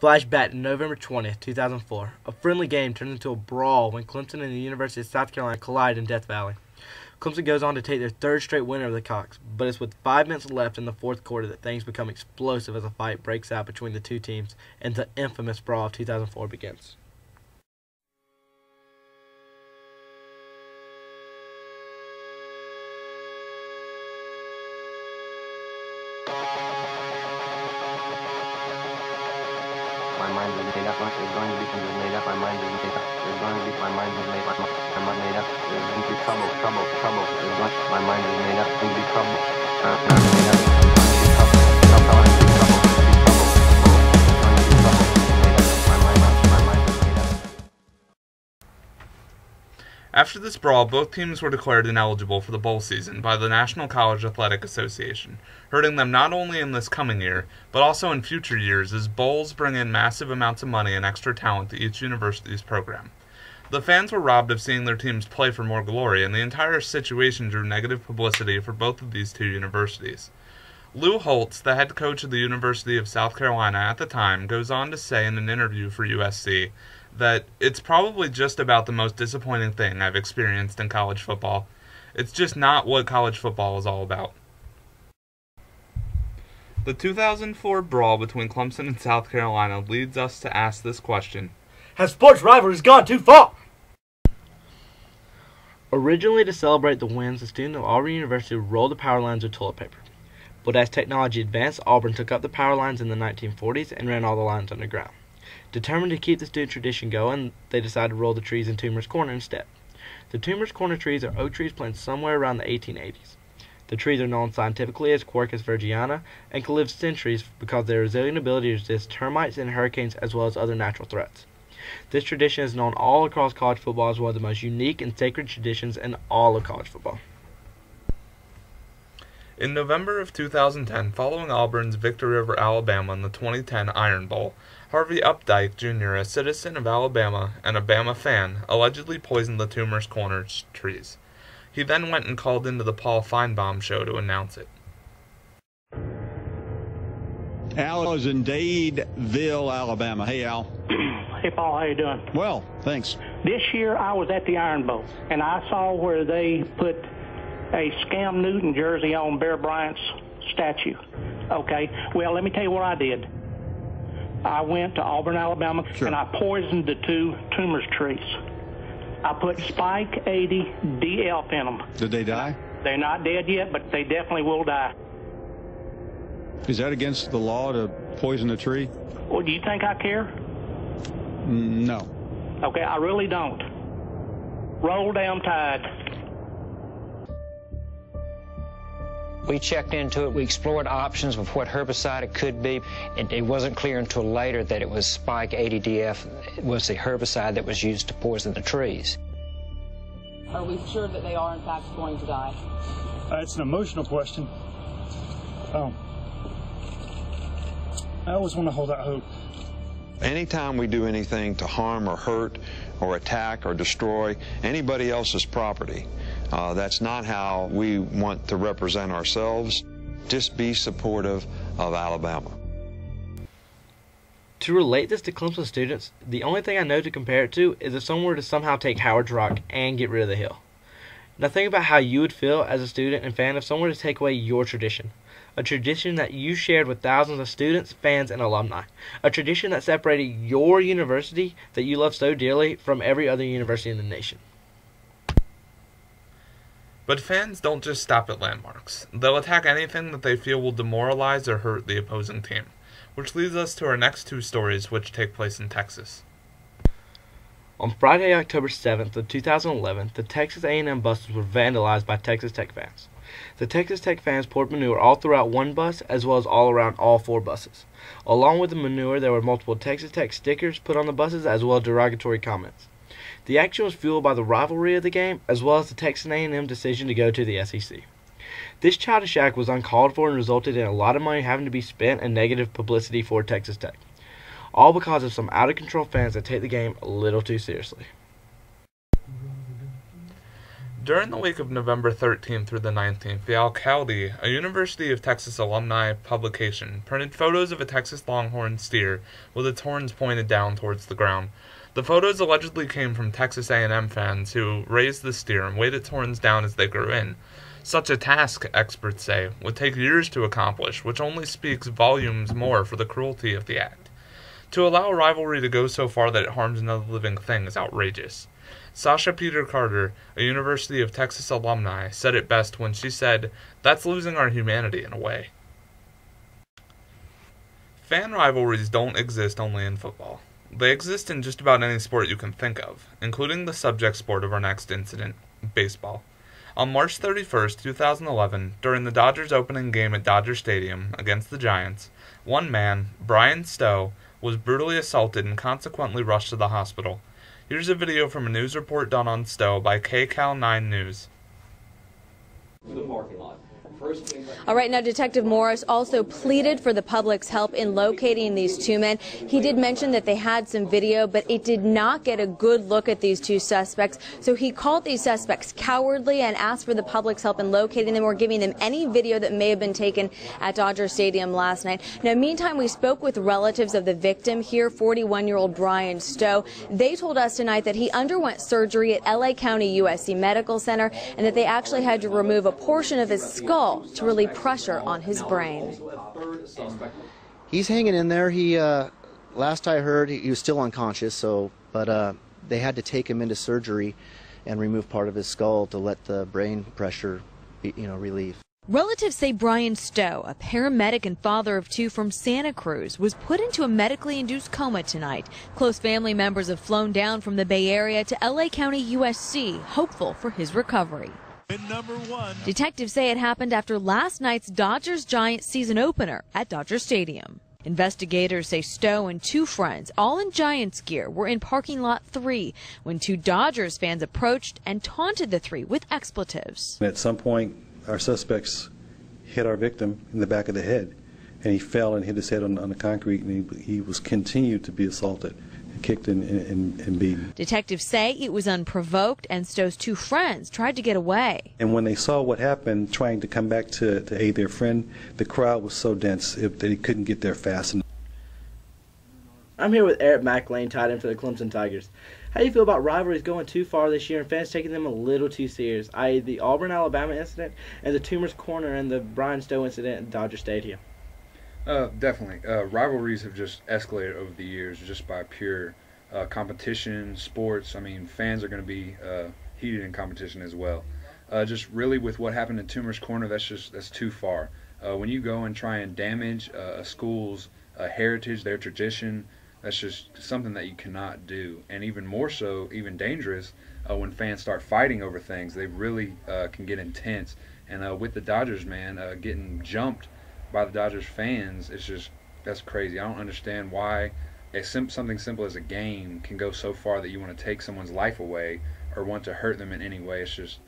Flashback to November 20th, 2004. A friendly game turned into a brawl when Clemson and the University of South Carolina collide in Death Valley. Clemson goes on to take their third straight win over the Cox, but it's with 5 minutes left in the fourth quarter that things become explosive as a fight breaks out between the two teams and the infamous brawl of 2004 begins. My mind is made up. It's going to be made up. My mind is made up. It's going to be. My mind is made up. My mind made up. There's going to be trouble. My mind is made up. It's going to be trouble. Made up. After this brawl, both teams were declared ineligible for the bowl season by the National College Athletic Association, hurting them not only in this coming year, but also in future years as bowls bring in massive amounts of money and extra talent to each university's program. The fans were robbed of seeing their teams play for more glory, and the entire situation drew negative publicity for both of these two universities. Lou Holtz, the head coach of the University of South Carolina at the time, goes on to say in an interview for USC that it's probably just about the most disappointing thing I've experienced in college football. It's just not what college football is all about. The 2004 brawl between Clemson and South Carolina leads us to ask this question: has Sports Rivalries gone too far? Originally to celebrate the wins, the students of Auburn University rolled the power lines with toilet paper. But as technology advanced, Auburn took up the power lines in the 1940s and ran all the lines underground. Determined to keep the student tradition going, they decided to roll the trees in Toomer's Corner instead. The Toomer's Corner trees are oak trees planted somewhere around the 1880s. The trees are known scientifically as Quercus virginiana and can live centuries because of their resilient ability to resist termites and hurricanes as well as other natural threats. This tradition is known all across college football as one of the most unique and sacred traditions in all of college football. In November of 2010, following Auburn's victory over Alabama in the 2010 Iron Bowl, Harvey Updike Jr., a citizen of Alabama and a Bama fan, allegedly poisoned the Toomer's Corner trees. He then went and called into the Paul Feinbaum show to announce it. Al is in Dadeville, Alabama. Hey, Al. Hey, Paul, how you doing? Well, thanks. This year I was at the Iron Bowl, and I saw where they put a Scam Newton jersey on Bear Bryant's statue. Okay, well, let me tell you what I did. I went to Auburn, Alabama, Sure. and I poisoned the two Toomer's trees. I put Spike 80 DF in them. Did they die? They're not dead yet, but they definitely will die. Is that against the law to poison a tree? Well, do you think I care? No. Okay, I really don't. Roll down Tide. We checked into it. We explored options of what herbicide it could be. It wasn't clear until later that it was Spike 80DF was the herbicide that was used to poison the trees. Are we sure that they are in fact going to die? It's an emotional question. I always want to hold out hope. Anytime we do anything to harm or hurt or attack or destroy anybody else's property, that's not how we want to represent ourselves. Just be supportive of Alabama. To relate this to Clemson students, the only thing I know to compare it to is if someone were to somehow take Howard's Rock and get rid of the hill. Now think about how you would feel as a student and fan if someone were to take away your tradition. A tradition that you shared with thousands of students, fans, and alumni. A tradition that separated your university that you love so dearly from every other university in the nation. But fans don't just stop at landmarks. They'll attack anything that they feel will demoralize or hurt the opposing team. Which leads us to our next two stories, which take place in Texas. On Friday, October 7th of 2011, the Texas A&M buses were vandalized by Texas Tech fans. The Texas Tech fans poured manure all throughout one bus as well as all around all four buses. Along with the manure, there were multiple Texas Tech stickers put on the buses as well as derogatory comments. The action was fueled by the rivalry of the game as well as the Texas A&M decision to go to the SEC. This childish act was uncalled for and resulted in a lot of money having to be spent and negative publicity for Texas Tech. All because of some out-of-control fans that take the game a little too seriously. During the week of November 13th through the 19th, the Cody, a University of Texas alumni publication, printed photos of a Texas Longhorn steer with its horns pointed down towards the ground. The photos allegedly came from Texas A&M fans who raised the steer and weighed its horns down as they grew in. Such a task, experts say, would take years to accomplish, which only speaks volumes more for the cruelty of the act. To allow a rivalry to go so far that it harms another living thing is outrageous. Sasha Peter Carter, a University of Texas alumni, said it best when she said, "That's losing our humanity in a way." Fan rivalries don't exist only in football. They exist in just about any sport you can think of, including the subject sport of our next incident, baseball. On March 31st, 2011, during the Dodgers opening game at Dodger Stadium against the Giants, one man, Brian Stowe, was brutally assaulted and consequently rushed to the hospital. Here's a video from a news report done on Stowe by KCAL 9 News. The parking lot. All right, now Detective Morris also pleaded for the public's help in locating these two men. He did mention that they had some video, but it did not get a good look at these two suspects. So he called these suspects cowardly and asked for the public's help in locating them or giving them any video that may have been taken at Dodger Stadium last night. Now, meantime, we spoke with relatives of the victim here, 41-year-old Brian Stowe. They told us tonight that he underwent surgery at LA County USC Medical Center and that they actually had to remove a portion of his skull to relieve pressure on his brain. He's hanging in there. He, last I heard, he was still unconscious. But they had to take him into surgery and remove part of his skull to let the brain pressure, relieve. Relatives say Brian Stowe, a paramedic and father of two from Santa Cruz, was put into a medically induced coma tonight. Close family members have flown down from the Bay Area to LA County USC, hopeful for his recovery. Detectives say it happened after last night's Dodgers-Giants season opener at Dodger Stadium. Investigators say Stowe and two friends, all in Giants gear, were in parking lot 3 when two Dodgers fans approached and taunted the three with expletives. At some point, our suspects hit our victim in the back of the head, and he fell and hit his head on the concrete, and he was continued to be assaulted, kicked and beaten. Detectives say it was unprovoked, and Stowe's two friends tried to get away. And when they saw what happened, trying to come back to aid their friend, the crowd was so dense that he couldn't get there fast enough. I'm here with Eric McLean, tight end for the Clemson Tigers. How do you feel about rivalries going too far this year and fans taking them a little too serious, i.e. the Auburn-Alabama incident and the Tumors Corner and the Brian Stowe incident at Dodger Stadium? Definitely. Rivalries have just escalated over the years just by pure competition, sports. I mean, fans are going to be heated in competition as well. Just really with what happened in Tumors Corner, that's too far. When you go and try and damage a school's heritage, their tradition, that's just something that you cannot do. And even more so, even dangerous, when fans start fighting over things, they really can get intense. And with the Dodgers, man, getting jumped by the Dodgers fans, that's crazy. I don't understand why something simple as a game can go so far that you want to take someone's life away or want to hurt them in any way. It's just,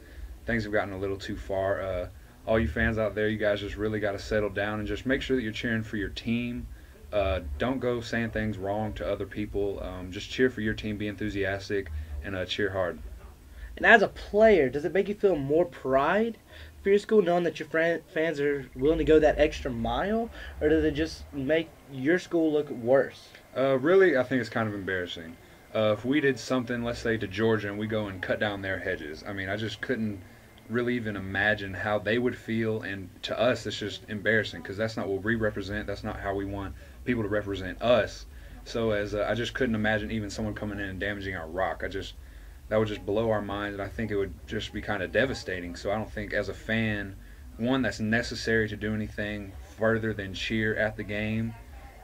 things have gotten a little too far. All you fans out there, you guys just really got to settle down and just make sure that you're cheering for your team. Don't go saying things wrong to other people. Just cheer for your team, be enthusiastic, and cheer hard. And as a player, does it make you feel more pride for your school knowing that your fans are willing to go that extra mile, or does it just make your school look worse? Really, I think it's kind of embarrassing. If we did something, let's say to Georgia, and we go and cut down their hedges, I mean, I just couldn't really even imagine how they would feel, and to us, it's just embarrassing because that's not what we represent. That's not how we want people to represent us. So I just couldn't imagine even someone coming in and damaging our rock. That would just blow our minds, and I think it would just be kind of devastating. So I don't think as a fan, one, that's necessary to do anything further than cheer at the game,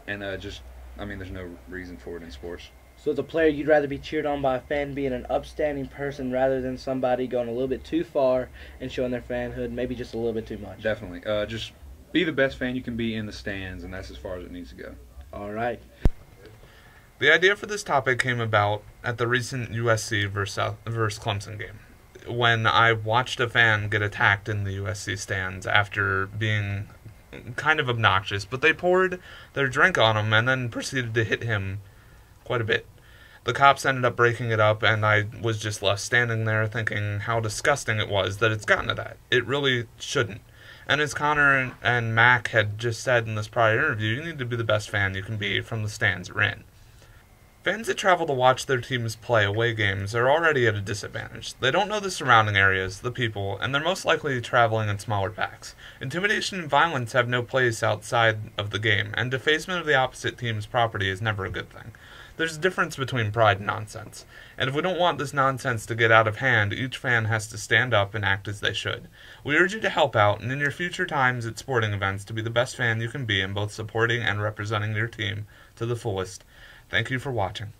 and there's no reason for it in sports. So as a player, you'd rather be cheered on by a fan being an upstanding person rather than somebody going a little bit too far and showing their fanhood, maybe just a little bit too much. Definitely. Just be the best fan you can be in the stands, and that's as far as it needs to go. All right. The idea for this topic came about at the recent USC versus Clemson game, when I watched a fan get attacked in the USC stands after being kind of obnoxious, but they poured their drink on him and then proceeded to hit him quite a bit. The cops ended up breaking it up, and I was just left standing there thinking how disgusting it was that it's gotten to that. It really shouldn't. And as Connor and Mac had just said in this prior interview, you need to be the best fan you can be from the stands you're in. Fans that travel to watch their teams play away games are already at a disadvantage. They don't know the surrounding areas, the people, and they're most likely traveling in smaller packs. Intimidation and violence have no place outside of the game, and defacement of the opposite team's property is never a good thing. There's a difference between pride and nonsense, and if we don't want this nonsense to get out of hand, each fan has to stand up and act as they should. We urge you to help out, and in your future times at sporting events, to be the best fan you can be in both supporting and representing your team to the fullest. Thank you for watching.